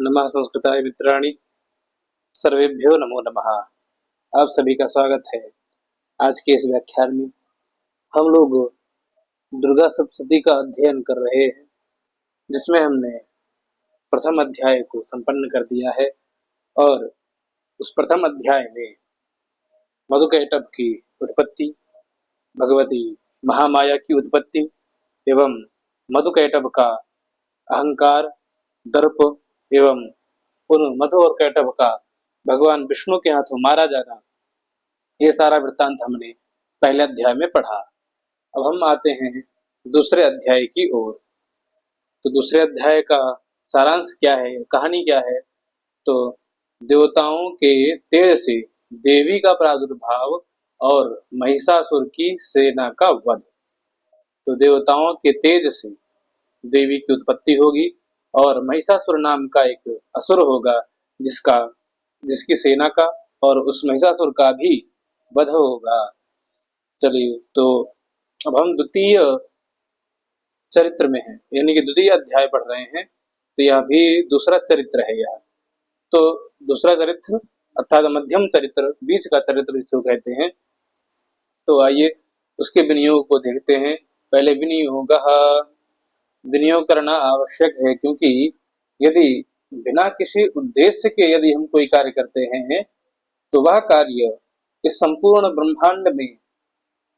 नमः संस्कृताय मित्राणि, सर्वेभ्यो नमो नमः। आप सभी का स्वागत है। आज के इस व्याख्यान में हम लोग दुर्गा सप्तशती का अध्ययन कर रहे हैं, जिसमें हमने प्रथम अध्याय को संपन्न कर दिया है। और उस प्रथम अध्याय में मधुकैटभ की उत्पत्ति, भगवती महामाया की उत्पत्ति एवं मधुकैटभ का अहंकार, दर्प एवं उन मधु और कैटभ का भगवान विष्णु के हाथों मारा जाना, ये सारा वृत्तांत हमने पहले अध्याय में पढ़ा। अब हम आते हैं दूसरे अध्याय की ओर। तो दूसरे अध्याय का सारांश क्या है, कहानी क्या है? तो देवताओं के तेज से देवी का प्रादुर्भाव और महिषासुर की सेना का वध। तो देवताओं के तेज से देवी की उत्पत्ति होगी और महिषासुर नाम का एक असुर होगा, जिसकी सेना का और उस महिषासुर का भी वध होगा। चलिए, तो अब हम द्वितीय चरित्र में हैं, यानी कि द्वितीय अध्याय पढ़ रहे हैं। तो यह भी दूसरा चरित्र है। यह तो दूसरा चरित्र अर्थात मध्यम चरित्र, बीच का चरित्र जिसको कहते हैं। तो आइए उसके विनियोग को देखते हैं। पहले विनियोग, विनियोग करना आवश्यक है, क्योंकि यदि बिना किसी उद्देश्य के यदि हम कोई कार्य करते हैं तो वह कार्य इस संपूर्ण ब्रह्मांड में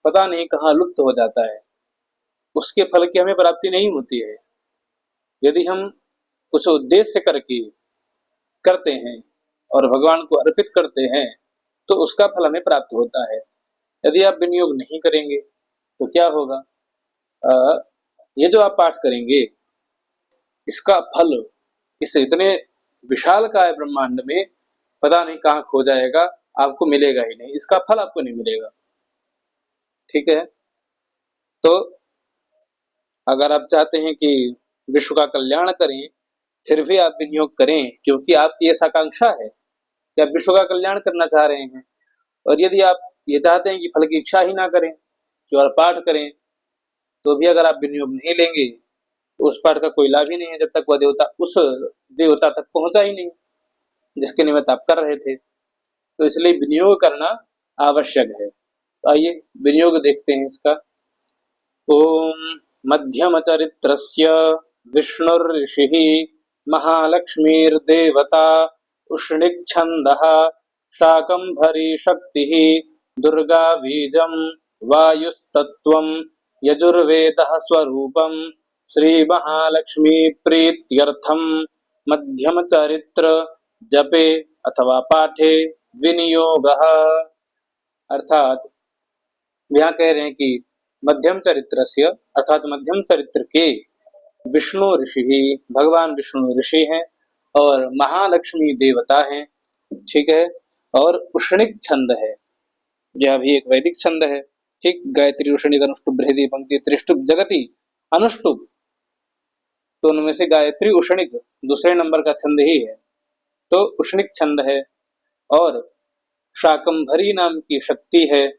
पता नहीं कहाँ लुप्त हो जाता है, उसके फल की हमें प्राप्ति नहीं होती है। यदि हम कुछ उद्देश्य करके करते हैं और भगवान को अर्पित करते हैं तो उसका फल हमें प्राप्त होता है। यदि आप विनियोग नहीं करेंगे तो क्या होगा? ये जो आप पाठ करेंगे, इसका फल इस इतने विशाल का है ब्रह्मांड में, पता नहीं कहाँ खो जाएगा, आपको मिलेगा ही नहीं, इसका फल आपको नहीं मिलेगा। ठीक है, तो अगर आप चाहते हैं कि विश्व का कल्याण करें, फिर भी आप विनियोग करें, क्योंकि आपकी ऐसा आकांक्षा है कि आप विश्व का कल्याण करना चाह रहे हैं। और यदि आप ये चाहते हैं कि फल की इच्छा ही ना करें, केवल पाठ करें, तो भी अगर आप विनियोग नहीं लेंगे तो उस पाठ का कोई लाभ ही नहीं है, जब तक वह देवता उस देवता तक पहुंचा ही नहीं जिसके निमित्त आप कर रहे थे। तो इसलिए विनियोग करना आवश्यक है। तो आइए विनियोग देखते हैं इसका। ओम मध्यम चरित्रस्य विष्णुर्षिः महालक्ष्मीर्देवता उष्णिच्छन्दः शाकंभरी शक्तिः दुर्गा बीजं वायुस्तत्त्वं यजुर्वेदः स्वरूपं श्री महालक्ष्मी प्रीत्यर्थम मध्यम चरित्र जपे अथवा पाठे विनियोगः। अर्थात यहाँ कह रहे हैं कि मध्यम चरित्रस्य अर्थात मध्यम चरित्र के विष्णु ऋषि, भगवान विष्णु ऋषि हैं और महालक्ष्मी देवता हैं। ठीक है, और उष्णिक छंद है, यह भी एक वैदिक छंद है। ठीक, गायत्री उष्णिक अनुष्टुप बृहदी पंक्ति त्रिष्टुप जगति अनुष्टुप, तो उनमें से गायत्री उष्णिक दूसरे नंबर का छंद ही है, तो उष्णिक छंद है। और शाकंभरी नाम की शक्ति है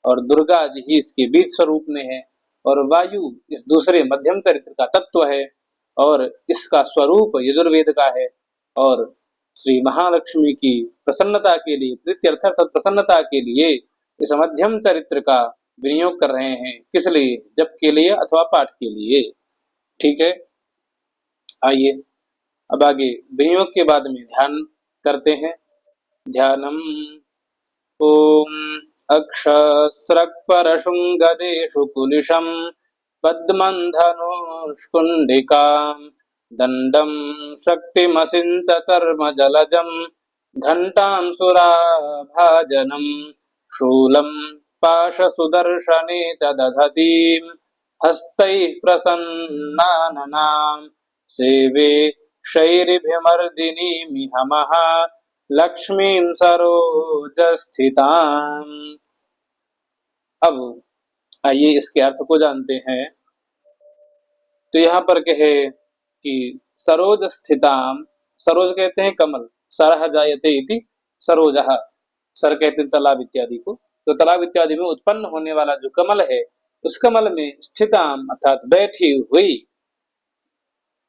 और दुर्गा जी ही इसके बीज स्वरूप में है। और वायु इस दूसरे मध्यम चरित्र का तत्व है और इसका स्वरूप यजुर्वेद का है। और श्री महालक्ष्मी की प्रसन्नता के लिए, प्रीत्यर्थ अर्थात प्रसन्नता के लिए इस मध्यम चरित्र का विनियोग कर रहे हैं। किस लिए? जप के लिए अथवा पाठ के लिए। ठीक है, आइए अब आगे विनियोग के बाद में ध्यान करते हैं। ध्यानम ओम अक्षस्रक्परशुङ्गदेषु कुलिशं पद्मन्धनुष्कुण्डिकां दण्डं शक्तिमसिञ्च चर्मजलजं घण्टां सुराभाजनं शूलं पाशसुदर्शने च दधतीं हस्तैः प्रसन्नाननां सेवे क्षैरिभिमर्दिनीमिह लक्ष्मीं सरोजस्थिताम्। अब आइए इसके अर्थ को जानते हैं। तो यहाँ पर कहे कि सरोज स्थिताम, सरोज कहते हैं कमल, सरह जायते इति सरोजः, सर कहते हैं तालाब इत्यादि को। तो तालाब इत्यादि में उत्पन्न होने वाला जो कमल है, उस कमल में स्थिताम अर्थात बैठी हुई।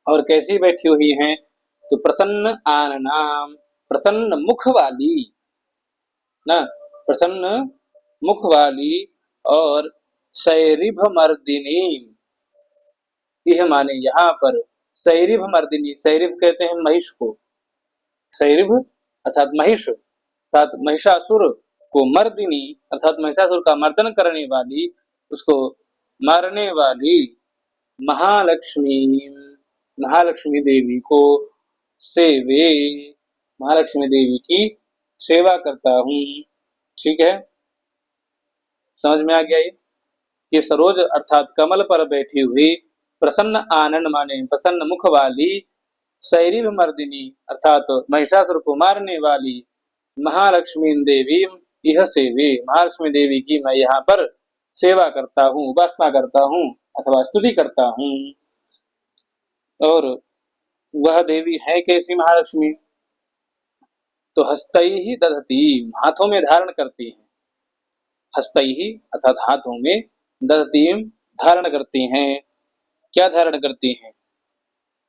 और कैसी बैठी हुई हैं? तो प्रसन्न आननाम, प्रसन्न मुख वाली ना, प्रसन्न मुख वाली और सैरिभ मर्दिनी, यह माने यहाँ पर सैरिभ मर्दिनी, सैरिभ कहते हैं महिष को, सैरिभ अर्थात महिष, अर्थात महिषासुर को, मर्दिनी अर्थात महिषासुर का मर्दन करने वाली, उसको मारने वाली महालक्ष्मी, महालक्ष्मी देवी को सेवे, महालक्ष्मी देवी की सेवा करता हूँ। ठीक है, समझ में आ गया ये सरोज अर्थात कमल पर बैठी हुई, प्रसन्न आनंद माने प्रसन्न मुख वाली, सैरिभ मर्दिनी अर्थात महिषासुर को मारने वाली महालक्ष्मी देवी, यह सेवे, महालक्ष्मी देवी की मैं यहाँ पर सेवा करता हूँ, उपासना करता हूँ अथवा स्तुति करता हूँ। और वह देवी है कैसी महालक्ष्मी? तो हस्तैहि दधती, हाथों में धारण करती है, हस्तैहि अर्थात हाथों में, दधती धारण करती हैं। क्या धारण करती हैं?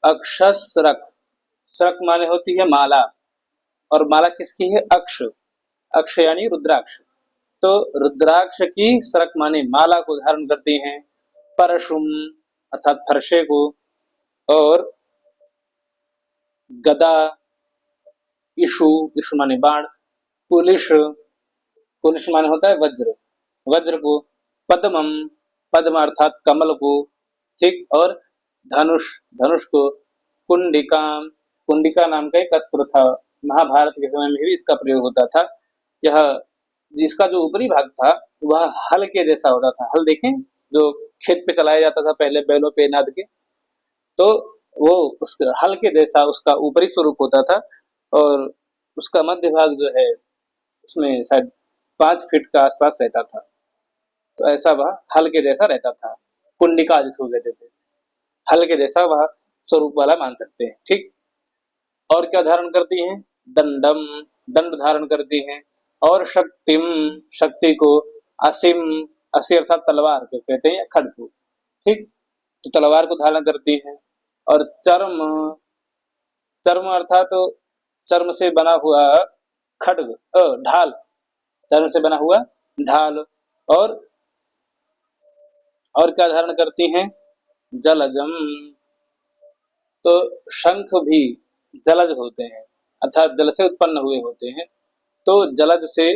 अक्षस्रक, स्रक माने होती है माला, और माला किसकी है? अक्ष, अक्ष यानी रुद्राक्ष, तो रुद्राक्ष की स्रक माने माला को धारण करती हैं। परशुम अर्थात फरसे को, और गदा, इशु, इशु माने बाण, कुलिश, कुलिश माने होता है वज्र, वज्र को, पद्मम, पद्म अर्थात कमल को, ठीक, और धनुष, धनुष को, कुंडिकाम, कुंडिका नाम का एक अस्त्र था, महाभारत के समय में भी इसका प्रयोग होता था। यह, इसका जो ऊपरी भाग था वह हल के जैसा होता था, हल देखें जो खेत पे चलाया जाता था पहले बैलों पे नाद के, तो वो उस हल के जैसा उसका ऊपरी स्वरूप होता था, और उसका मध्य भाग जो है उसमें शायद 5 फीट का आसपास रहता था, तो ऐसा वह हल के जैसा रहता था, कुंडिका जिसको कहते थे, हल के जैसा वह स्वरूप वाला मान सकते हैं। ठीक, और क्या धारण करती हैं? दंडम, दंड धारण करती हैं, और शक्तिम, शक्ति को, असीम, असी अर्थात तलवार को कहते हैं, खड्ग को, ठीक, तो तलवार को धारण करती हैं, और चर्म, चर्म अर्थात तो चर्म से बना हुआ खड्ग, ढाल, चर्म से बना हुआ ढाल, और क्या धारण करती हैं? जलजम, तो शंख भी जलज होते हैं, अर्थात जल से उत्पन्न हुए होते हैं, तो जलज से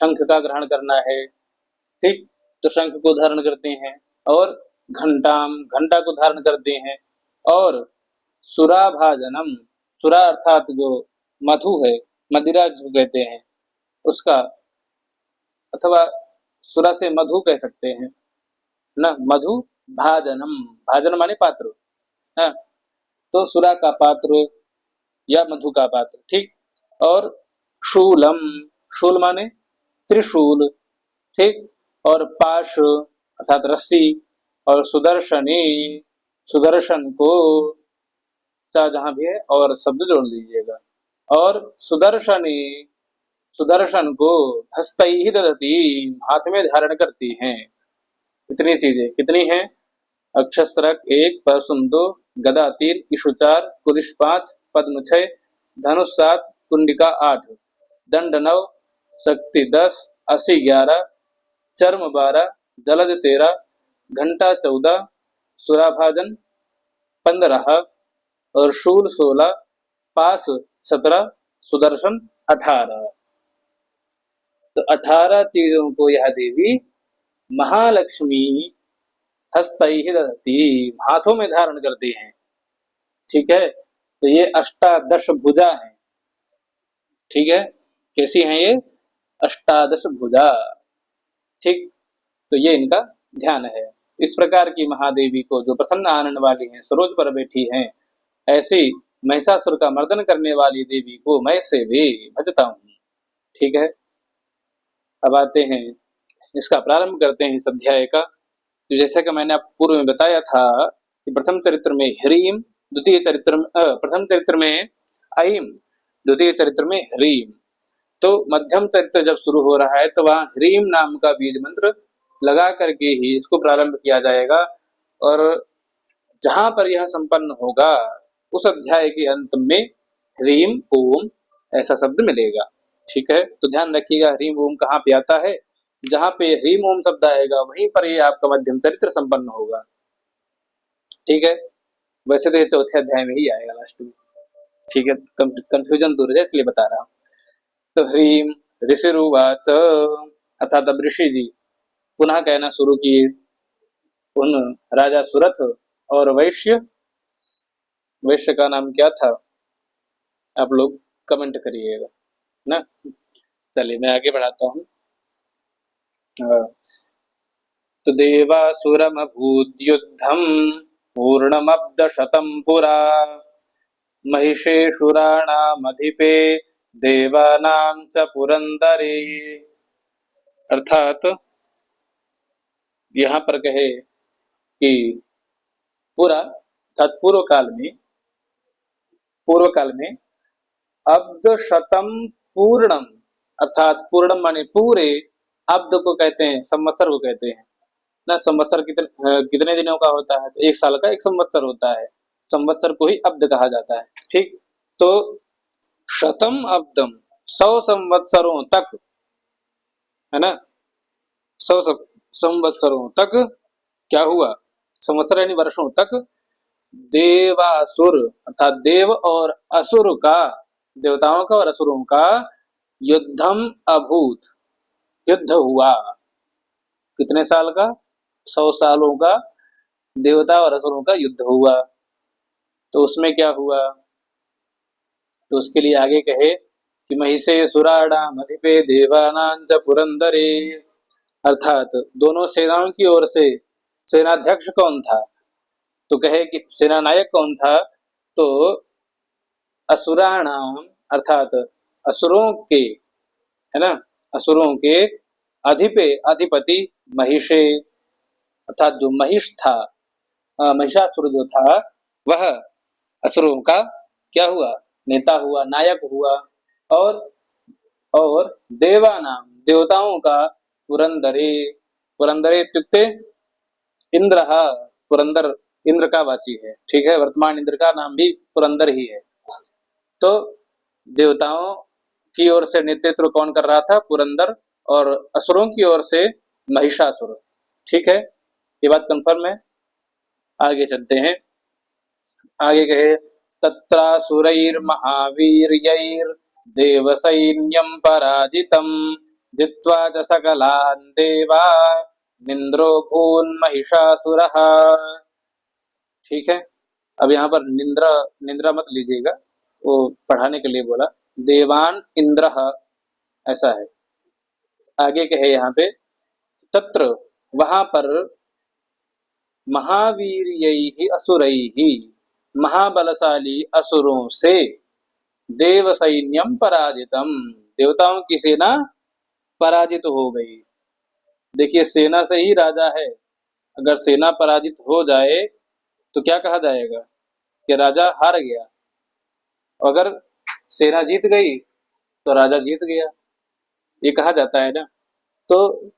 शंख का ग्रहण करना है, ठीक, तो शंख को धारण करते हैं, और घंटाम, घंटा को धारण करते हैं, और सुराभाजनम, सुरा अर्थात जो मधु है, मदिरा जिसको कहते हैं उसका, अथवा सुरा से मधु कह सकते हैं ना, मधु भाजनम, भाजन माने पात्र है, तो सुरा का पात्र या मधु का पात्र, ठीक, और शूलम, शूल माने त्रिशूल, ठीक, और पाश अर्थात रस्सी, और सुदर्शनी, सुदर्शन को, चाहे जहां भी है और शब्द जोड़ लीजिएगा, और सुदर्शनी, सुदर्शन को, हस्तैहि दधती, हाथ में धारण करती हैं। इतनी चीजें कितनी हैं? अक्षस्रक 1, परशुम 2, गदा 3, इशु 4, कुलिश 5, पद्म 6, धनुष 7, कुंडिका 8, दंड 9, शक्ति 10, असी 11, चर्म 12, जलज 13, घंटा 14, सुराभाजन 15, और शूल 16, पास 17, सुदर्शन 18। तो 18 चीजों को यह देवी महालक्ष्मी हस्तैहि दधती, हाथों में धारण करती हैं। ठीक है, तो ये अष्टादश भुजा है, ठीक है, कैसी हैं ये? अष्टादश भुजा, ठीक, तो ये इनका ध्यान है। इस प्रकार की महादेवी को जो प्रसन्न आनंद वाली हैं, सरोज पर बैठी हैं, ऐसी महिषासुर का मर्दन करने वाली देवी को मैं से भी भजता हूँ। ठीक है, अब आते हैं, इसका प्रारंभ करते हैं इस अध्याय का। तो जैसा कि मैंने आपको पूर्व में बताया था कि प्रथम चरित्र में ह्रीम, द्वितीय चरित्र में प्रथम चरित्र में ऐम, द्वितीय चरित्र में ह्रीम, तो मध्यम चरित्र जब शुरू हो रहा है तो वहां ह्रीम नाम का बीज मंत्र लगा करके ही इसको प्रारंभ किया जाएगा, और जहां पर यह संपन्न होगा उस अध्याय के अंत में ह्रीम ओम ऐसा शब्द मिलेगा। ठीक है, तो ध्यान रखिएगा ह्रीम ओम कहाँ पे आता है, जहां पे ह्रीम ओम शब्द आएगा वहीं पर ये आपका मध्यम चरित्र संपन्न होगा। ठीक है, वैसे तो ये चौथे अध्याय में ही आएगा लास्ट में। ठीक है, कंफ्यूजन दूर है इसलिए बता रहा हूँ। तो ह्रीम ऋषिरुवाच, अर्थात अब ऋषि जी पुनः कहना शुरू किए उन राजा सुरथ और वैश्य, वैश्य का नाम क्या था आप लोग कमेंट करिएगा ना। चलिए मैं आगे बढ़ाता हूँ। तो देवासुरमभूद्युद्धम् पूर्णमब्दशतं पुरा महिषेषुराणामधिपे देवानां च पुरंदरे। अर्थात यहाँ पर कहे कि पूरा अर्थात पूर्व काल में अब्द शतम पूर्णम, अर्थात पूर्णम माने पूरे, अब्द को कहते हैं संवत्सर को कहते हैं ना। संवत्सर कितने दिनों का होता है, तो एक साल का एक संवत्सर होता है, संवत्सर को ही अब्द कहा जाता है। ठीक, तो शतम अब्दम 100 संवत्सरों तक, है ना, 100 संवत्सरों तक क्या हुआ, संवत्सर यानी वर्षों तक, देवासुर अर्थात देव और असुर का, देवताओं का और असुरों का युद्धम अभूत, युद्ध हुआ। कितने साल का, 100 सालों का देवता और असुरों का युद्ध हुआ। तो उसमें क्या हुआ, तो उसके लिए आगे कहे कि महिषे सुराणाम अधिपे देवानां च पुरंदरे, अर्थात दोनों सेनाओं की ओर से सेनाध्यक्ष कौन था, तो कहे कि सेना नायक कौन था, तो असुराणाम अर्थात असुरों के, है ना, असुरों के अधिपे अधिपति महिषे, अर्थात जो महिष था, महिषासुर जो था वह असुरों का क्या हुआ, नेता हुआ, नायक हुआ। और देवानाम देवताओं का पुरंदरे, पुरंदरे इत्युक्ते इंद्र, पुरंदर इंद्र का वाची है। ठीक है, वर्तमान इंद्र का नाम भी पुरंदर ही है। तो देवताओं की ओर से नेतृत्व कौन कर रहा था, पुरंदर, और असुरों की ओर से महिषासुर। ठीक है, ये बात कंफर्म है। आगे चलते हैं, आगे कहे तत्रासुरैर्महावीर्यैर् देवसैन्यं पराजितं जित्वा च सकलान् देवा निन्द्रो भून्महिषासुरः। ठीक है, अब यहाँ पर निंद्रा निंद्रा मत लीजिएगा, वो पढ़ाने के लिए बोला, देवान इंद्र ऐसा है। आगे कहे यहाँ पे तत्र वहां पर महावीर्यैहि असुरैहि महाबलशाली असुरों से देव सैन्यम पराजितम देवताओं की सेना पराजित हो गई। देखिए सेना से ही राजा है, अगर सेना पराजित हो जाए तो क्या कहा जाएगा कि राजा हार गया, अगर सेना जीत गई तो राजा जीत गया, ये कहा जाता है ना। तो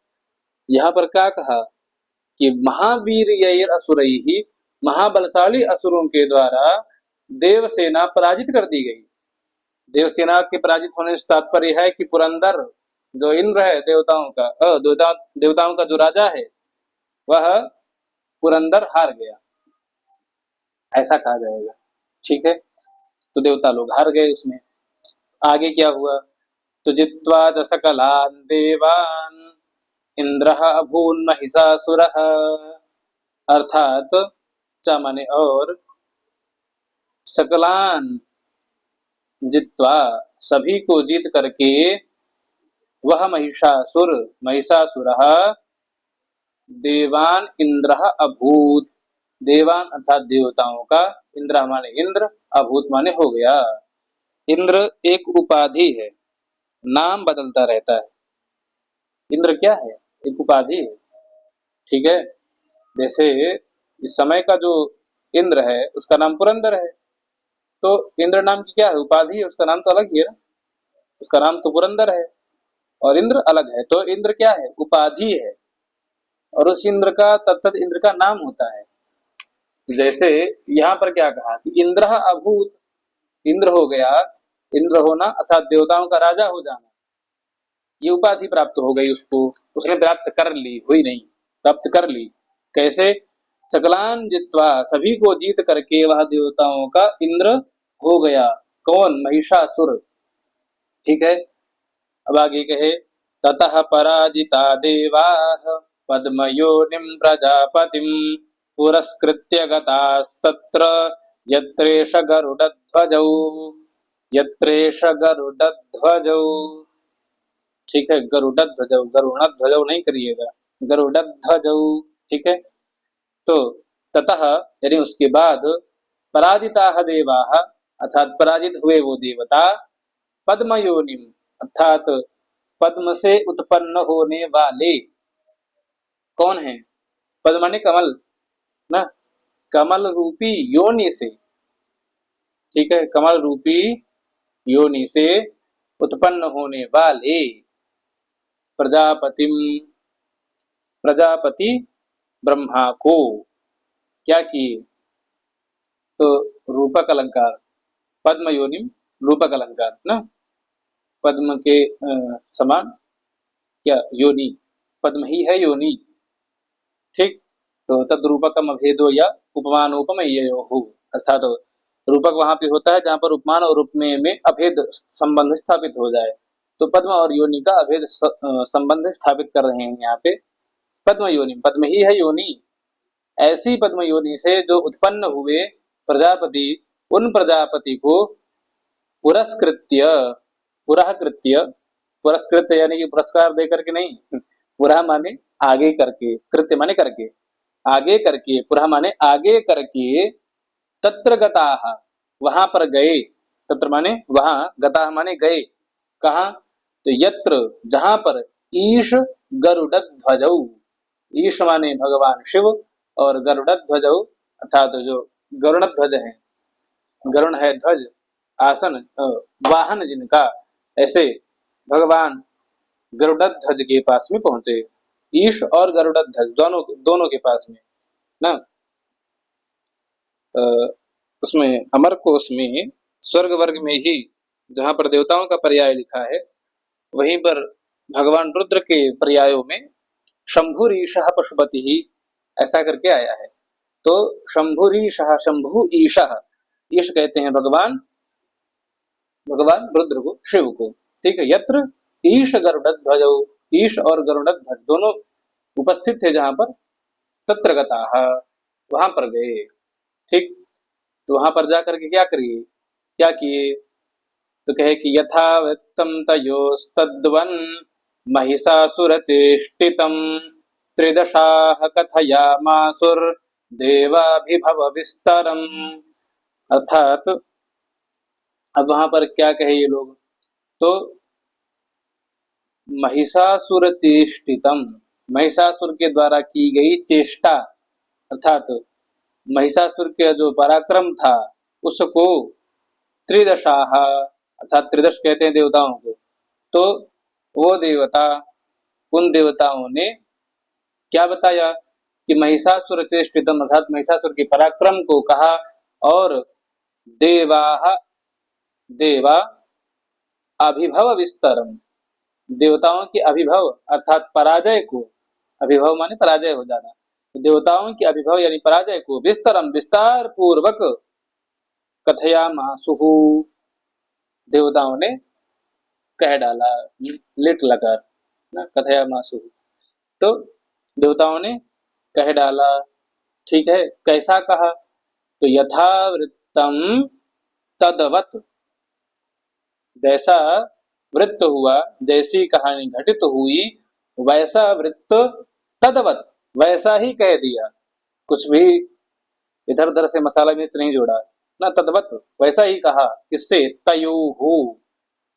यहाँ पर क्या कहा कि महावीर असुरैहि महाबलशाली असुरों के द्वारा देवसेना पराजित कर दी गई। देवसेना के पराजित होने से तात्पर्य है कि पुरंदर जो इंद्र है देवताओं का, देवताओं का जो राजा है वह पुरंदर हार गया, ऐसा कहा जाएगा। ठीक है, तो देवता लोग हार गए उसमें। आगे क्या हुआ, तो जित्वा च सकलान् देवान् इंद्रः अभून् महिषासुरः, अर्थात च माने और, सकलान जित्वा सभी को जीत करके, वह महिषासुर महिषासुरः देवान इंद्र अभूत, देवान अर्थात देवताओं का, इंद्र माने इंद्र, अभूत माने हो गया। इंद्र एक उपाधि है, नाम बदलता रहता है। इंद्र क्या है, एक उपाधि है। ठीक है, जैसे इस समय का जो इंद्र है उसका नाम पुरंदर है, तो इंद्र नाम की क्या है, उपाधि है, उसका नाम तो अलग ही है ना, उसका नाम तो पुरंदर है और इंद्र अलग है। तो इंद्र क्या है, उपाधि है, और उस इंद्र का तत्त इंद्र का नाम होता है। जैसे यहाँ पर क्या कहा कि इंद्र अभूत, इंद्र हो गया, इंद्र होना अर्थात देवताओं का राजा हो जाना, ये उपाधि प्राप्त हो गई उसको, उसने प्राप्त कर ली, हुई नहीं, प्राप्त कर ली। कैसे? सकलान जित्वा, सभी को जीत करके वह देवताओं का इंद्र हो गया। कौन? महिषासुर। ठीक है, अब आगे कहे ततः पराजिता देवाः पद्मयोनिं प्रजापतिं पुरस्कृत्य गतास्तत्र यत्रेष गरुडध्वजौ, यत्रेष गरुडध्वजौ। ठीक है, गरुडध्वजौ, गरुणध्वजौ नहीं करिएगा, गरुडध्वजौ। ठीक है, तो ततः यानी उसके बाद पराजिताः देवाः अर्थात पराजित हुए वो देवता, पद्मयोनिम अर्थात पद्म से उत्पन्न होने वाले, कौन है? पद्म माने कमल ना, कमल रूपी योनि से। ठीक है, कमल रूपी योनि से उत्पन्न होने वाले प्रजापतिम, प्रजापति ब्रह्मा को क्या किए? तो रूपक अलंकार, पद्म योनिम रूपक अलंकार ना, पद्म के समान क्या योनि, पद्म ही है योनि। ठीक, तो तद रूपकम अभेदो या उपमानोपमेयो, अर्थात रूपक वहां पे होता है जहां पर उपमान और उपमेय में अभेद संबंध स्थापित हो जाए। तो पद्म और योनि का अभेद संबंध स्थापित कर रहे हैं यहाँ पे। पद्म योनि, पद्म ही है योनि, ऐसी पद्म योनि से जो उत्पन्न हुए प्रजापति, उन प्रजापति को पुरस्कृत्य, पुरस्कृत्य, पुरस्कृत्य यानी कि पुरस्कार दे करके नहीं, पुरः माने आगे करके, कृत्य माने करके, आगे करके, पुरः माने आगे करके, तत्र गताः वहां पर गए, तत्र माने वहां, गताः माने गए, कहा? तो यत्र जहां पर, ईश गरुडध्वजौ, ईश माने भगवान शिव और गरुडध्वजौ अर्थात जो गरुड़ ध्वज है, गरुण है ध्वज आसन वाहन जिनका, ऐसे भगवान गरुड़ध्वज के पास में पहुंचे। ईश और गरुड़ध्वज दोनों दोनों के पास में ना, उसमें अमर कोश में स्वर्ग वर्ग में ही जहां पर देवताओं का पर्याय लिखा है, वहीं पर भगवान रुद्र के पर्यायों में शंभुरीशः पशुपति ही ऐसा करके आया है। तो शंभुरीशः, शंभु ईशः, ईश कहते हैं भगवान, भगवान रुद्र को, शिव को। ठीक है, यत्र ईश गरुड़ध्वज, ईश और गरुड़ध्वज दोनों उपस्थित थे जहां पर, तत्र गताः वहां पर गए। ठीक, तो वहां पर जाकर के क्या करिए, क्या किए? तो कहे कि यथा वृत्तम तयोस्तद्वन् महिषासुरचेष्टितम् त्रिदशाः कथयामासुर देवाभिभव विस्तरम्। अर्थात अब वहां पर क्या कहे ये लोग, तो महिषासुर चेष्टितम, महिषासुर के द्वारा की गई चेष्टा, अर्थात महिषासुर का जो पराक्रम था उसको, त्रिदशाह अर्थात त्रिदश कहते हैं देवताओं को, तो वो देवता, उन देवताओं ने क्या बताया कि महिषासुर चेष्टितम अर्थात महिषासुर के पराक्रम को कहा, और देवाह, देवा अभिभव विस्तरम, देवताओं के अभिभव अर्थात पराजय को, अभिभव माने पराजय हो जाना, देवताओं के अभिभव यानी पराजय को विस्तरम विस्तार पूर्वक कथयामासुहु, देवताओं ने कह डाला, लिट लगा ना, कथयामासुहु, तो देवताओं ने कह डाला। ठीक है, कैसा कहा? तो यथावृत्तम तदवत, जैसा वृत्त हुआ, जैसी कहानी घटित हुई, वैसा वृत्त तदवत वैसा ही कह दिया, कुछ भी इधर उधर से मसाला मिर्च नहीं जोड़ा ना, तदवत वैसा ही कहा। किससे? तयोहो,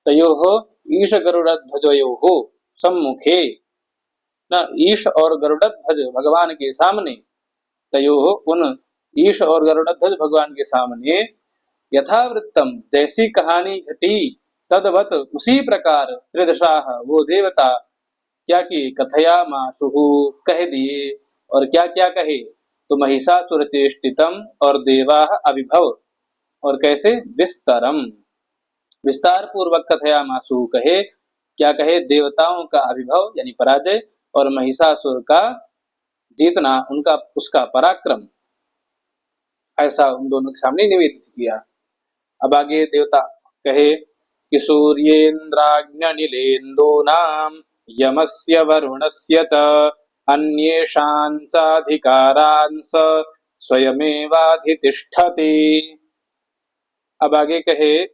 तयोहो ईश गरुड़ध्वजयोहो सम्मुखे ना, ईश और गरुड़ध्वज भगवान के सामने, तयोहो उन ईश और गरुड़ध्वज भगवान के सामने, यथावृत्तम जैसी कहानी घटी, तदवत उसी प्रकार, त्रिदशाह वो देवता क्या किए, कथया मासुहु कह दिए, और क्या क्या कहे, तो महिषासुर चेष्टितम और देवा अभिभव, और कैसे विस्तरम, विस्तार पूर्वक कथयामासु, कहे क्या कहे, देवताओं का अभिभव यानी पराजय और महिषासुर का जीतना, उनका उसका पराक्रम, ऐसा उन दोनों के सामने निवेदित किया। अब आगे देवता कहे कि सूर्येन्द्राग्निलेन्दूनां यमस्य वरुणस्य च अन्येषां चाधिकारान् स स्वयमेवाधितिष्ठति। अब आगे कहे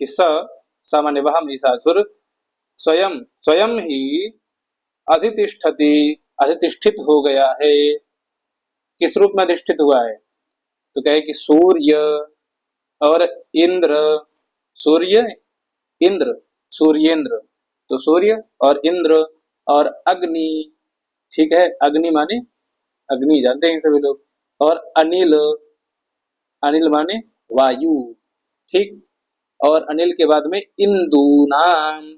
कि सामान्य वह महिषासुर स्वयं स्वयं ही अधितिष्ठति, अधितिष्ठित हो गया है। किस रूप में अधिष्ठित हुआ है? तो कहे कि सूर्य और इंद्र, सूर्य इंद्र, सूर्येंद्र, तो सूर्य और इंद्र और अग्नि, ठीक है, अग्नि माने अग्नि जानते हैं सभी लोग, और अनिल, अनिल माने वायु, ठीक, और अनिल के बाद में इंदु नाम,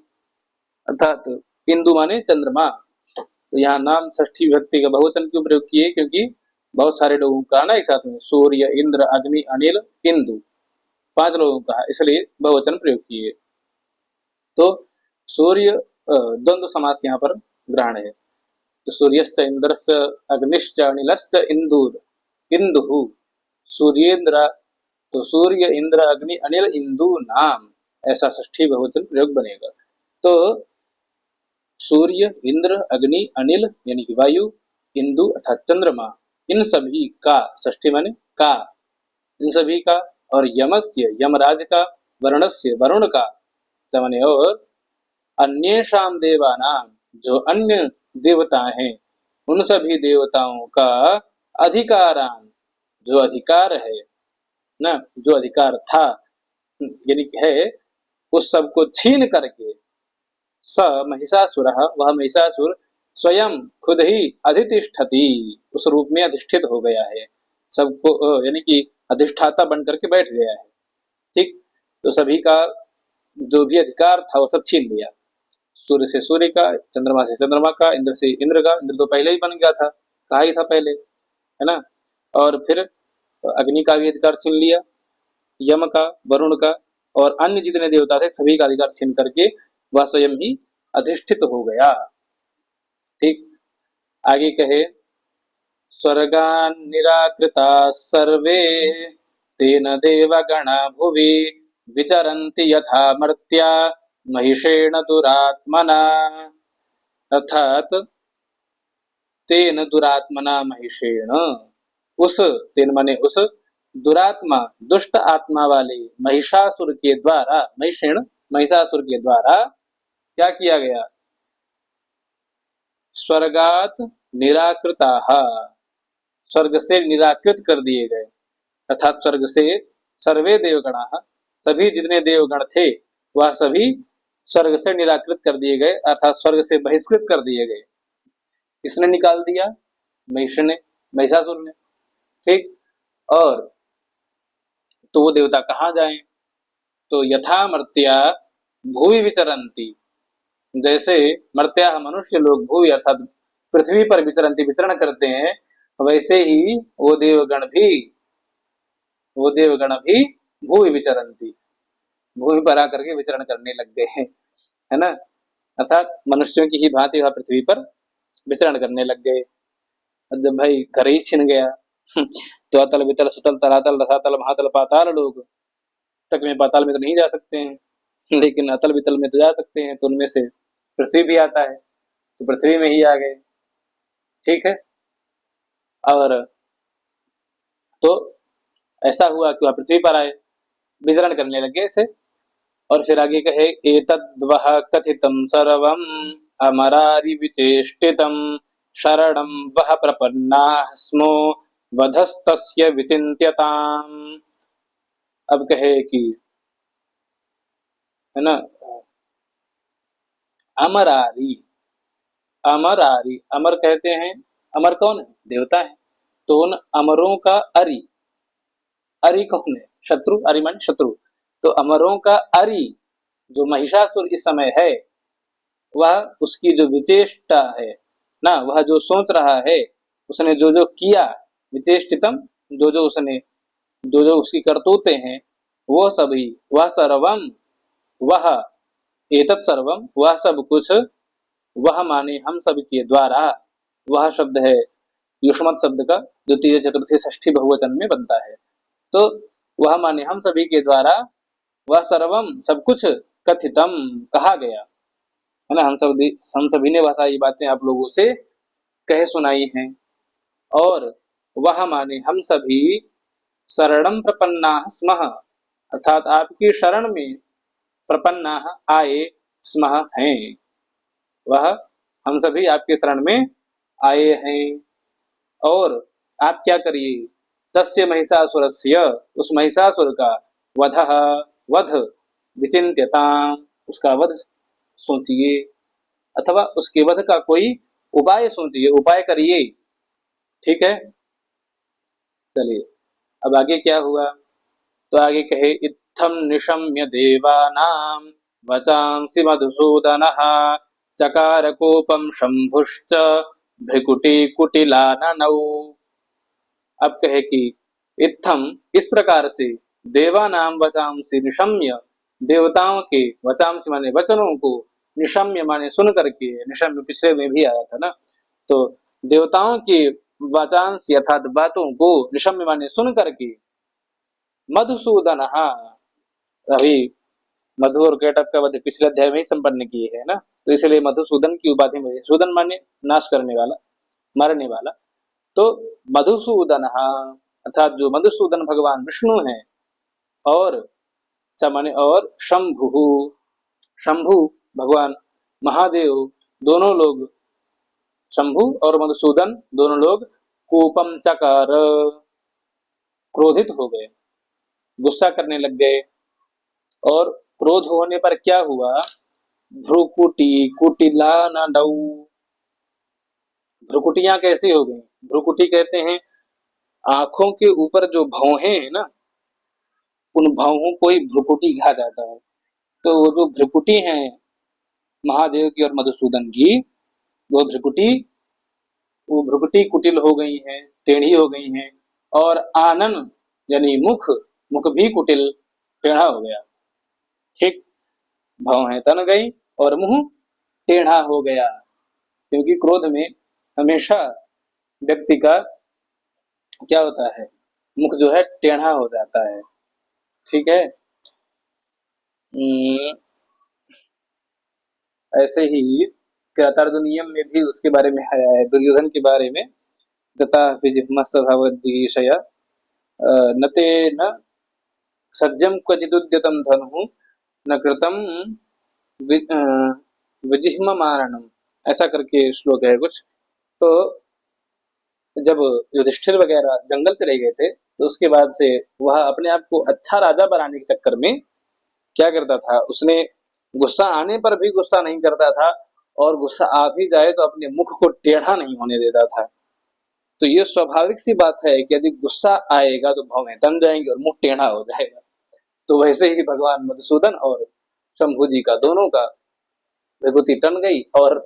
अर्थात इंदु माने चंद्रमा। तो यहाँ नाम षष्ठी विभक्ति का बहुवचन क्यों प्रयोग किए? क्योंकि बहुत सारे लोगों का ना एक साथ में, सूर्य इंद्र अग्नि अनिल इंदु, 5 लोगों का, इसलिए बहुवचन प्रयोग किए। तो सूर्य द्वंद्व समास यहाँ पर ग्रहण है। तो सूर्यश्च इंद्रश्च अग्निश्च अनिलश्च इंदुर इंदु, सूर्येन्द्र, तो सूर्य इंद्र अग्नि अनिल इंदु नाम, ऐसा षष्ठी बहुवचन प्रयोग बनेगा। तो सूर्य इंद्र अग्नि अनिल यानी कि वायु, इंदु अर्थात चंद्रमा, इन सभी का, षष्ठी माने का, इन सभी का, और यमस्य यमराज का, वरुणस्य वरुण का, माने और अन्येषां देवानां, जो अन्य देवता हैं, उन सभी देवताओं का अधिकारान, जो अधिकार है ना, जो अधिकार था यानी कि है, उस सब को छीन करके स महिषासुर, वह महिषासुर स्वयं खुद ही अधितिष्ठति, उस रूप में अधिष्ठित हो गया है, सबको यानी कि अधिष्ठाता बन करके बैठ गया है, ठीक। तो सभी का जो भी अधिकार था वो सब छीन लिया, सूर्य से सूर्य का, चंद्रमा से चंद्रमा का, इंद्र से इंद्र का, इंद्र तो पहले ही बन गया था, कहा ही था पहले, है ना, और फिर अग्नि का भी अधिकार छीन लिया, यम का, वरुण का, और अन्य जितने देवता थे सभी का अधिकार छीन करके वह स्वयं ही अधिष्ठित हो गया, ठीक। आगे कहे स्वर्गान् निराकृता सर्वे तेन देवगणा भुवि विचरन्ति यथा मर्त्या महिषेण दुरात्मना, अर्थात तेन दुरात्मना महिषेण, उस, तेन माने उस, दुरात्मा दुष्ट आत्मा वाले महिषासुर के द्वारा, महिषेण महिषासुर के द्वारा क्या किया गया? स्वर्गात निराकृताः, स्वर्ग से निराकृत कर दिए गए, अर्थात स्वर्ग से सर्वे देवगणाः, सभी जितने देवगण थे वह सभी स्वर्ग से निराकृत कर दिए गए, अर्थात स्वर्ग से बहिष्कृत कर दिए गए। किसने निकाल दिया? महिष ने, महिषासुर ने, ठीक। और तो वो देवता कहाँ जाएं? तो यथा मर्त्या भूवि विचरन्ति, जैसे मर्त्या मनुष्य लोग भूवि अर्थात पृथ्वी पर विचरन्ति विचरण करते हैं, वैसे ही वो देवगण भी भूवि विचरन्ति, भूमि पर आकर के विचरण करने लग गए हैं, है ना, अर्थात मनुष्यों की ही भांति वह पृथ्वी पर विचरण करने लग गए। जब भाई घर ही छिन गया तो अतल वितल सुतल तलातल रसातल महातल पाताल लोग तक में, पाताल में तो नहीं जा सकते हैं लेकिन अतल वितल में तो जा सकते हैं, तो उनमें से पृथ्वी भी आता है, तो पृथ्वी में ही आ गए, ठीक है। और तो ऐसा हुआ कि वह पृथ्वी पर आए, विचरण करने लगे ऐसे। और फिर आगे कहे एतद्वह कथितं सर्वं अमरारि विचेष्टितं शरणं वह प्रपन्नाः स्मो वधस्तस्य विचिन्त्यताम्। अब कहे कि, है ना, अमरारि, अमरारि, अमर कहते हैं, अमर कौन है? देवता है। तो उन अमरों का अरि, अरि कौन है? शत्रु, अरि मान शत्रु, तो अमरों का अरि जो महिषासुर इस समय है, वह उसकी जो विचेष्टा है ना, वह जो सोच रहा है उसने जो जो किया, विचेष्टितम, जो जो उसने, जो जो उसकी करतूतें हैं, वो सभी, वह सर्वम, वह, एतत् सर्वम, वह सब कुछ, वह माने हम सब के द्वारा, वह शब्द है युष्मत शब्द का द्वितीय चतुर्थी षष्ठी बहुवचन में बनता है। तो वह माने हम सभी के द्वारा, वह सर्वम सब कुछ, कथितम कहा गया, है ना। हम सभी ने वह सारी बातें आप लोगों से कह सुनाई हैं। और वह माने हम सभी शरणम प्रपन्ना स्मः, अर्थात आपकी शरण में प्रपन्ना आए, स्मः हैं, वह हम सभी आपके शरण में आए हैं। और आप क्या करिए, तस्य महिषासुरस्य, उस महिषासुर का, वधः, वध, विचिन्त्यताम्, उसका वध सोचिए, अथवा उसके वध का कोई उपाय सोचिए, उपाय करिए। ठीक है, चलिए अब आगे क्या हुआ। तो आगे कहे, इत्थम निशम्य देवानां वचांसि मधुसूदनः चकार कोपम शंभुश्च भृकुटी कुटिलाननौ। अब कहे कि इत्थम, इस प्रकार से, देवानाम वचांसि निशम्य, देवताओं के, वचांसि माने वचनों को, निशम्य माने सुन करके, निशम्य पिछले में भी आया था ना। तो देवताओं के वचांसि अर्थात बातों को, निशम्य माने सुन करके, मधुसूदन, अभी मधु और केटक का वध पिछले अध्याय में ही संपन्न किए है ना। तो इसलिए मधुसूदन की उपाधि में, सूदन माने नाश करने वाला, मारने वाला। तो मधुसूदन अर्थात जो मधुसूदन भगवान विष्णु हैं, और च माने और, शंभु, शंभु भगवान महादेव, दोनों लोग, शंभु और मधुसूदन दोनों लोग, कूपम चकार, क्रोधित हो गए, गुस्सा करने लग गए। और क्रोध होने पर क्या हुआ, भ्रुकुटी कुटिला नडौ, भ्रुकुटियां कैसी हो गई, भ्रुकुटी कहते हैं आंखों के ऊपर जो भौहें हैं ना, उन भौहों को ही भ्रुकुटी कहा जाता है। तो वो जो भ्रुकुटी हैं महादेव की और मधुसूदन की, वो भ्रुकुटी, वो भ्रुकुटी कुटिल हो गई हैं, टेढ़ी हो गई हैं। और आनन यानी मुख, मुख भी कुटिल, टेढ़ा हो गया। ठीक, भौहें तन गई और मुंह टेढ़ा हो गया, क्योंकि क्रोध में हमेशा व्यक्ति का क्या होता है, मुख जो है टेढ़ा हो जाता है। ठीक है। ऐसे ही कृतार्जुनीयम में भी उसके बारे में आया है, दुर्योधन के बारे में, गता विजिह्मस्वभावजिगीषया न तेन सज्जम क्वचिदुद्यतं धनुः न कृतं विजिह्ममारणम, ऐसा करके श्लोक है कुछ। तो जब युधिष्ठिर वगैरह जंगल चले गए थे, तो उसके बाद से वह अपने आप को अच्छा राजा बनाने के चक्कर में क्या करता था, उसने गुस्सा आने पर भी गुस्सा नहीं करता था, और गुस्सा आ भी जाए तो अपने मुख को टेढ़ा नहीं होने देता था। तो ये स्वाभाविक सी बात है कि यदि गुस्सा आएगा तो भौहें तन जाएंगे और मुंह टेढ़ा हो जाएगा। तो वैसे ही भगवान मधुसूदन और शंभु जी का, दोनों का विभूति टन गई, और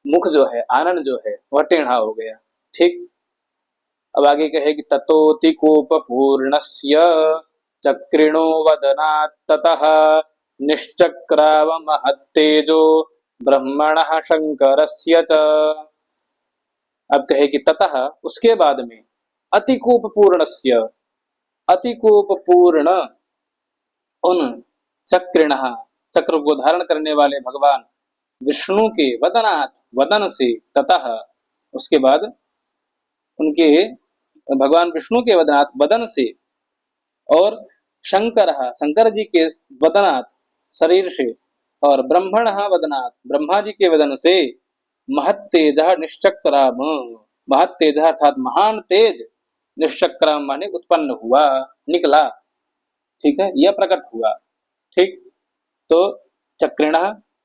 मुख जो है, आनंद जो है, वह टेढ़ा हो गया। ठीक, अब आगे कहेगी, ततोति कोप पूर्णस्य चक्रिणो वदनात् ततः निश्चक्राव महत्तेजो ब्रह्मणः शंकरस्य च। अब कहेगी ततः, उसके बाद में, अतिकोप पूर्णस्य, अतिकोप पूर्ण उन चक्रिण, चक्र को धारण करने वाले भगवान विष्णु के वदनात्, वदन से, ततः उसके बाद, उनके भगवान विष्णु के वदनात्, वदन से, और शंकर, शंकर जी के वदनात्, शरीर से, और ब्रह्मण वदनात्, ब्रह्मा जी के वदन से, महत तेज निश्चक्राम, महत तेज अर्थात महान तेज, निश्चक्राम माने उत्पन्न हुआ, निकला। ठीक है, यह प्रकट हुआ। ठीक, तो चक्रिण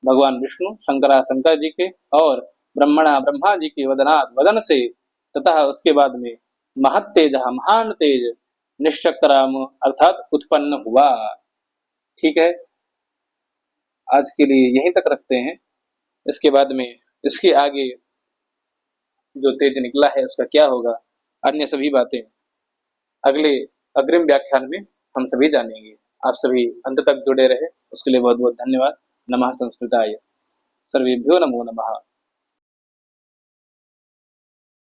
भगवान विष्णु, शंकरा शंकर जी के, और ब्रह्मणा ब्रह्मा जी के वदनात्, वदन से, तथा उसके बाद में, महत तेज महान तेज, निश्चक्राम अर्थात उत्पन्न हुआ। ठीक है, आज के लिए यहीं तक रखते हैं। इसके बाद में, इसके आगे जो तेज निकला है उसका क्या होगा, अन्य सभी बातें अगले अग्रिम व्याख्यान में हम सभी जानेंगे। आप सभी अंत तक जुड़े रहे उसके लिए बहुत बहुत धन्यवाद। नमः संस्कृताय। सर्वेभ्यो नमो नमः।